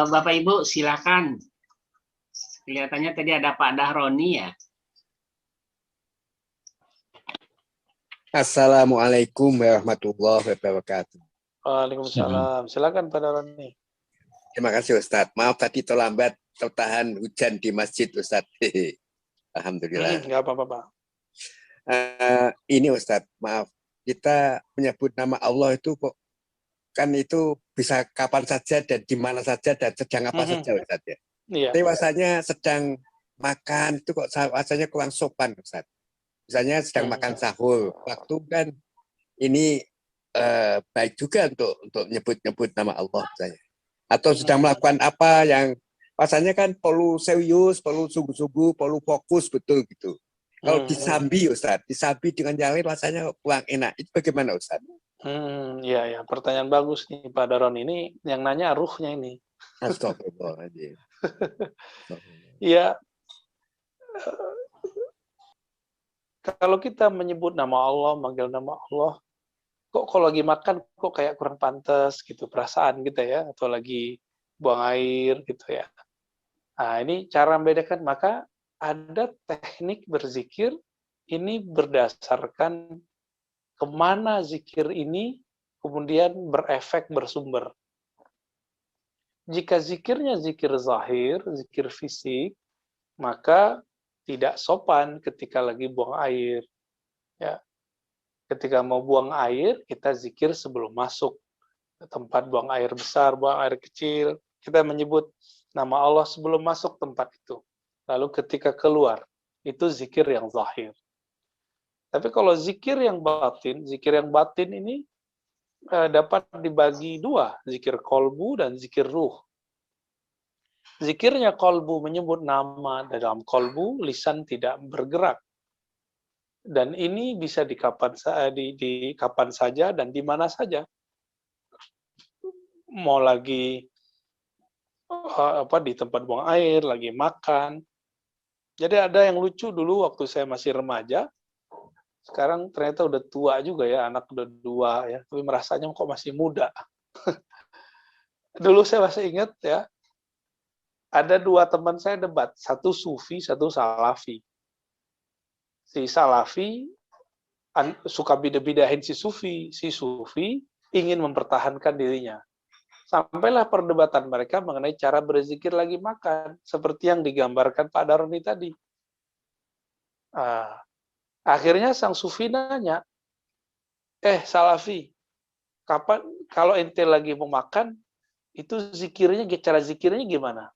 Bapak Ibu silakan. Kelihatannya tadi ada Pak Dahroni ya. Assalamualaikum warahmatullahi wabarakatuh. Waalaikumsalam. Silakan Pak Dahroni. Terima kasih Ustadz. Maaf tadi terlambat tertahan hujan di masjid Ustadz. Alhamdulillah. Nggak apa-apa Pak. Ini Ustadz, maaf. Kita menyebut nama Allah itu kok kan itu bisa kapan saja dan di mana saja dan sedang apa saja Ustadz ya. Iya. Tapi rasanya sedang makan itu kok rasanya kurang sopan Ustadz. Misalnya sedang makan sahur, waktu kan ini baik juga untuk nyebut-nyebut nama Allah saya. Atau sedang melakukan apa yang rasanya kan perlu serius, perlu sungguh-sungguh, perlu fokus betul gitu. Kalau disambi Ustadz, disambi dengan yang lain rasanya kurang enak. Itu bagaimana Ustadz? Iya, pertanyaan bagus nih Pak Dahroni. Ini yang nanya ruhnya ini. Astagfirullahaladzim. Iya. Kalau kita menyebut nama Allah, manggil nama Allah, kok kalau lagi makan kok kayak kurang pantas gitu perasaan kita ya, atau lagi buang air gitu ya. Nah, ini cara membedakan. Maka ada teknik berzikir ini berdasarkan kemana zikir ini kemudian berefek bersumber. Jika zikirnya zikir zahir, zikir fisik, maka tidak sopan ketika lagi buang air. Ya. Ketika mau buang air, kita zikir sebelum masuk ke tempat buang air besar, buang air kecil. Kita menyebut nama Allah sebelum masuk tempat itu. Lalu ketika keluar, itu zikir yang zahir. Tapi kalau zikir yang batin ini dapat dibagi dua, zikir kolbu dan zikir ruh. Zikirnya kolbu menyebut nama dalam kolbu, lisan tidak bergerak. Dan ini bisa di kapan saja dan di mana saja. Mau lagi di tempat buang air, lagi makan. Jadi ada yang lucu dulu waktu saya masih remaja, sekarang ternyata udah tua juga ya, anak udah 2 ya, tapi merasanya kok masih muda. Dulu saya masih ingat ya, ada 2 teman saya debat, satu sufi, satu salafi. Si salafi suka bida-bidahin si sufi ingin mempertahankan dirinya. Sampailah perdebatan mereka mengenai cara berzikir lagi makan, seperti yang digambarkan Pak Dahroni tadi. Akhirnya sang sufi nanya, salafi, kapan kalau ente lagi mau makan, itu cara zikirnya gimana?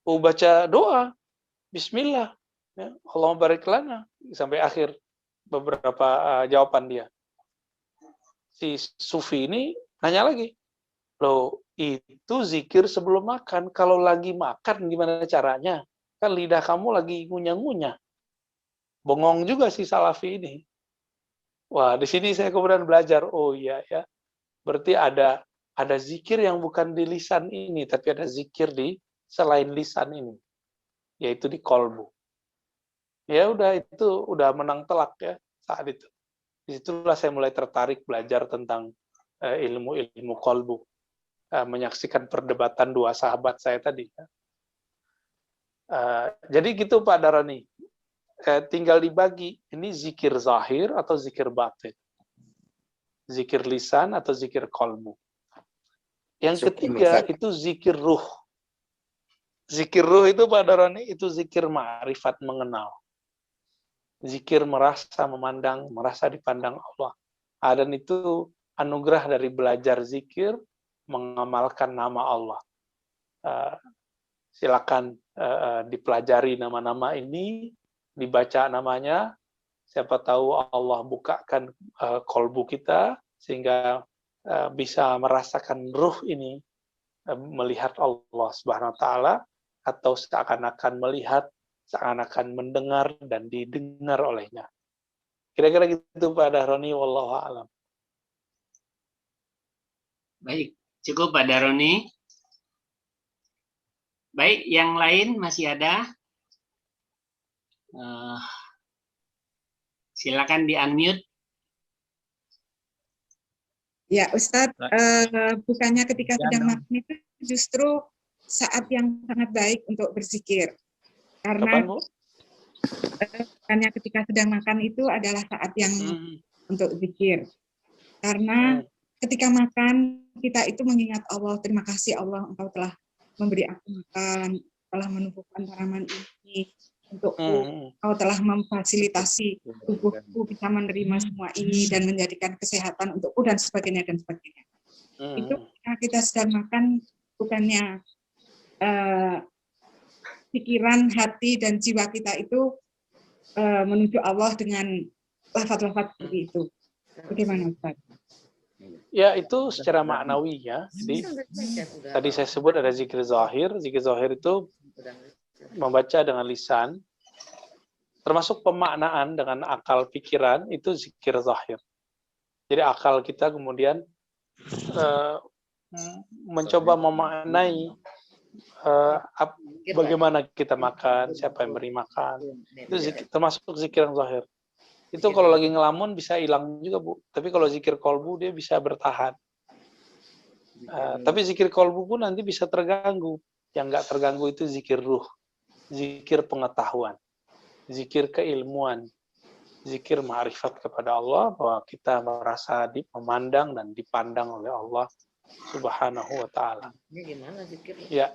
Baca doa, Bismillah, ya, Allahumma barik lana, sampai akhir beberapa jawaban dia. Si sufi ini nanya lagi, loh itu zikir sebelum makan, kalau lagi makan gimana caranya? Kan lidah kamu lagi ngunyah-ngunyah. Bengong juga si salafi ini. Wah, di sini saya kemudian belajar, oh iya ya, berarti ada zikir yang bukan di lisan ini, tapi ada zikir di selain lisan ini, yaitu di kolbu. Ya udah, itu udah menang telak ya saat itu. Disitulah saya mulai tertarik belajar tentang ilmu kolbu, menyaksikan perdebatan 2 sahabat saya tadi. Jadi gitu Pak Dahroni, tinggal dibagi, ini zikir zahir atau zikir batin, zikir lisan atau zikir kolbu. Yang ketiga itu zikir ruh. Zikir ruh itu Pak Dahroni, itu zikir ma'rifat, mengenal. Zikir merasa memandang, merasa dipandang Allah. Dan itu anugerah dari belajar zikir, mengamalkan nama Allah. Silakan dipelajari nama-nama ini, dibaca namanya, siapa tahu Allah bukakan kolbu kita, sehingga bisa merasakan ruh ini, melihat Allah Subhanahu wa Ta'ala, atau seakan-akan melihat, seakan-akan mendengar dan didengar olehnya. Kira-kira gitu Pak Dahroni, wallahu a'lam. Baik, cukup Pak Dahroni. Baik, yang lain masih ada? Silakan di-unmute. Ya, Ustadz, bukannya ketika sedang makan itu justru saat yang sangat baik untuk berzikir. Karena Kapan, Bu? hanya ketika sedang makan itu adalah saat yang untuk zikir. Karena ketika makan, kita itu mengingat Allah. Terima kasih Allah, Engkau telah memberi aku makan, telah menumbuhkan tanaman ini untukku. Engkau telah memfasilitasi tubuhku bisa menerima semua ini dan menjadikan kesehatan untukku dan sebagainya dan sebagainya. Itu ketika kita sedang makan, bukannya pikiran, hati, dan jiwa kita itu menuju Allah dengan lafaz-lafaz seperti itu. Bagaimana, Ustaz? Ya, itu secara maknawi ya. Jadi tadi saya sebut ada zikir zahir. Zikir zahir itu membaca dengan lisan, termasuk pemaknaan dengan akal pikiran, itu zikir zahir. Jadi akal kita kemudian mencoba memaknai bagaimana kita makan, siapa yang beri makan. Itu termasuk zikir yang zahir. Itu kalau lagi ngelamun bisa hilang juga, Bu. Tapi kalau zikir kolbu dia bisa bertahan. Tapi zikir kolbu pun nanti bisa terganggu. Yang nggak terganggu itu zikir ruh, zikir pengetahuan, zikir keilmuan, zikir ma'rifat kepada Allah, bahwa kita merasa memandang dan dipandang oleh Allah Subhanahu wa Ta'ala. Ini gimana zikir? Ya.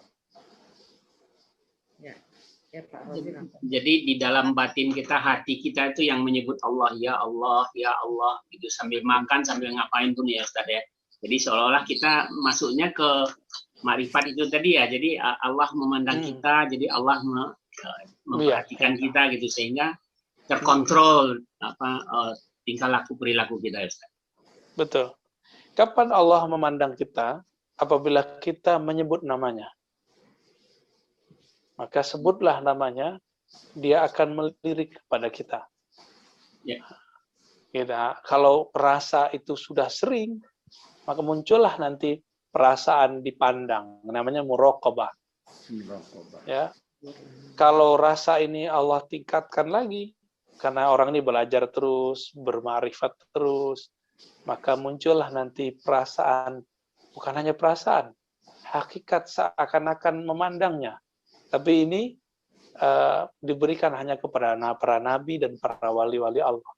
Ya, Pak Rozin. Jadi di dalam batin kita, hati kita itu yang menyebut Allah, ya Allah, ya Allah, gitu sambil makan, sambil ngapain pun ya Ustaz ya. Jadi seolah-olah kita masuknya ke makrifat itu tadi ya. Jadi Allah memandang kita, jadi Allah memperhatikan kita gitu sehingga terkontrol tingkah laku perilaku kita ya Ustaz. Betul. Kapan Allah memandang kita? Apabila kita menyebut namanya. Maka sebutlah namanya, dia akan melirik kepada kita. Ya. Kalau rasa itu sudah sering, maka muncullah nanti perasaan dipandang, namanya muraqabah. Ya. Kalau rasa ini Allah tingkatkan lagi, karena orang ini belajar terus, bermarifat terus, maka muncullah nanti perasaan, bukan hanya perasaan, hakikat seakan-akan memandangnya. Tapi ini diberikan hanya kepada para nabi dan para wali-wali Allah.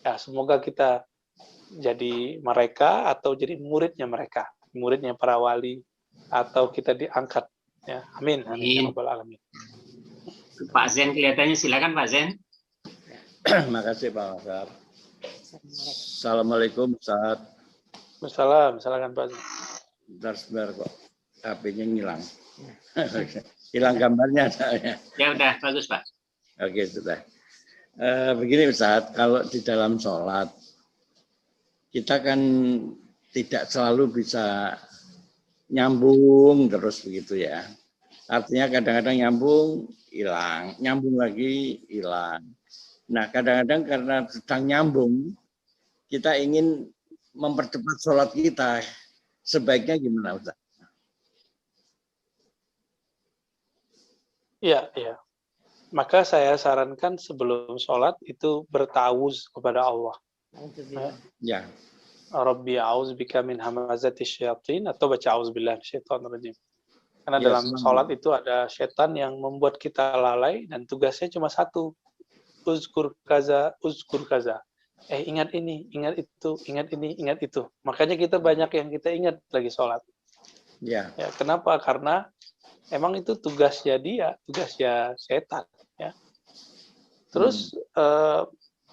Ya, semoga kita jadi mereka atau jadi muridnya mereka, muridnya para wali, atau kita diangkat. Ya, amin. Amin. Amin. Pak Zen kelihatannya, silakan Pak Zen. Makasih Pak Mazhar. Assalamualaikum Ustaz. Waalaikumsalam, silakan Pak Zen. Sebentar kok HP-nya ngilang. Hilang gambarnya saya. Ya udah, bagus Pak. Oke, sudah. Begini Ustaz, kalau di dalam sholat, kita kan tidak selalu bisa nyambung terus begitu ya. Artinya kadang-kadang nyambung, hilang. Nyambung lagi, hilang. Nah, kadang-kadang karena sedang nyambung, kita ingin mempercepat sholat kita. Sebaiknya gimana Ustaz? Iya, iya. Maka saya sarankan sebelum sholat itu bertawuz kepada Allah. Ya. Rabbi a'udzubika min hamazati syayatin, atau baca a'udzubillahi minasyaitonir rajim. Karena Ya, dalam sholat itu ada setan yang membuat kita lalai dan tugasnya cuma satu. Uzkur kaza, uzkur kaza. Ingat ini, ingat itu, ingat ini, ingat itu. Makanya kita banyak yang kita ingat lagi sholat. Ya. Ya, kenapa? Karena emang itu tugasnya dia, tugasnya setan. Ya. Terus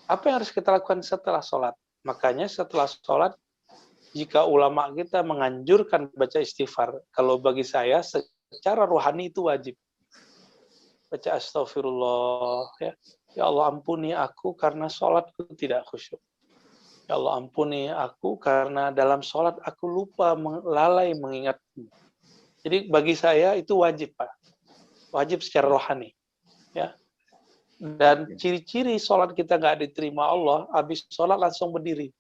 apa yang harus kita lakukan setelah sholat? Makanya setelah sholat, jika ulama kita menganjurkan baca istighfar, kalau bagi saya secara rohani itu wajib. Baca astagfirullah. Ya Allah ampuni aku karena sholatku tidak khusyuk. Ya Allah ampuni aku karena dalam sholat aku lupa lalai mengingatmu. Jadi bagi saya itu wajib, Pak. Wajib secara rohani. Ya. Dan ciri-ciri sholat kita nggak diterima Allah, habis sholat langsung berdiri.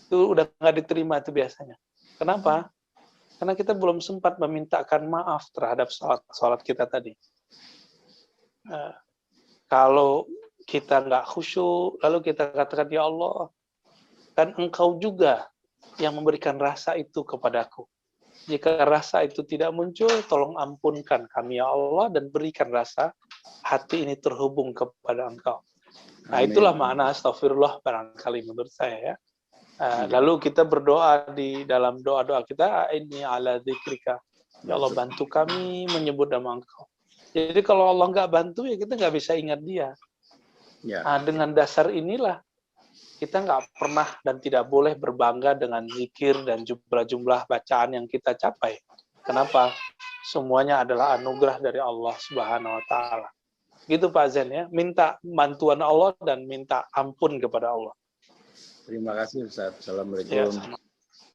Itu udah nggak diterima itu biasanya. Kenapa? Karena kita belum sempat memintakan maaf terhadap sholat kita tadi. Kalau kita nggak khusyuk, lalu kita katakan, ya Allah, kan Engkau juga yang memberikan rasa itu kepadaku. Jika rasa itu tidak muncul, tolong ampunkan kami ya Allah dan berikan rasa hati ini terhubung kepada Engkau. Nah, itulah makna astagfirullah barangkali menurut saya ya. Lalu kita berdoa di dalam doa-doa kita, ini ala dzikrika. Ya Allah, bantu kami menyebut nama Engkau. Jadi kalau Allah nggak bantu, ya kita nggak bisa ingat dia. Ya. Nah, dengan dasar inilah kita nggak pernah dan tidak boleh berbangga dengan zikir dan jumlah-jumlah bacaan yang kita capai. Kenapa? Semuanya adalah anugerah dari Allah Subhanahu wa Ta'ala. Gitu Pak Zen ya, minta bantuan Allah dan minta ampun kepada Allah. Terima kasih Ustaz. Assalamualaikum. Ya, sama.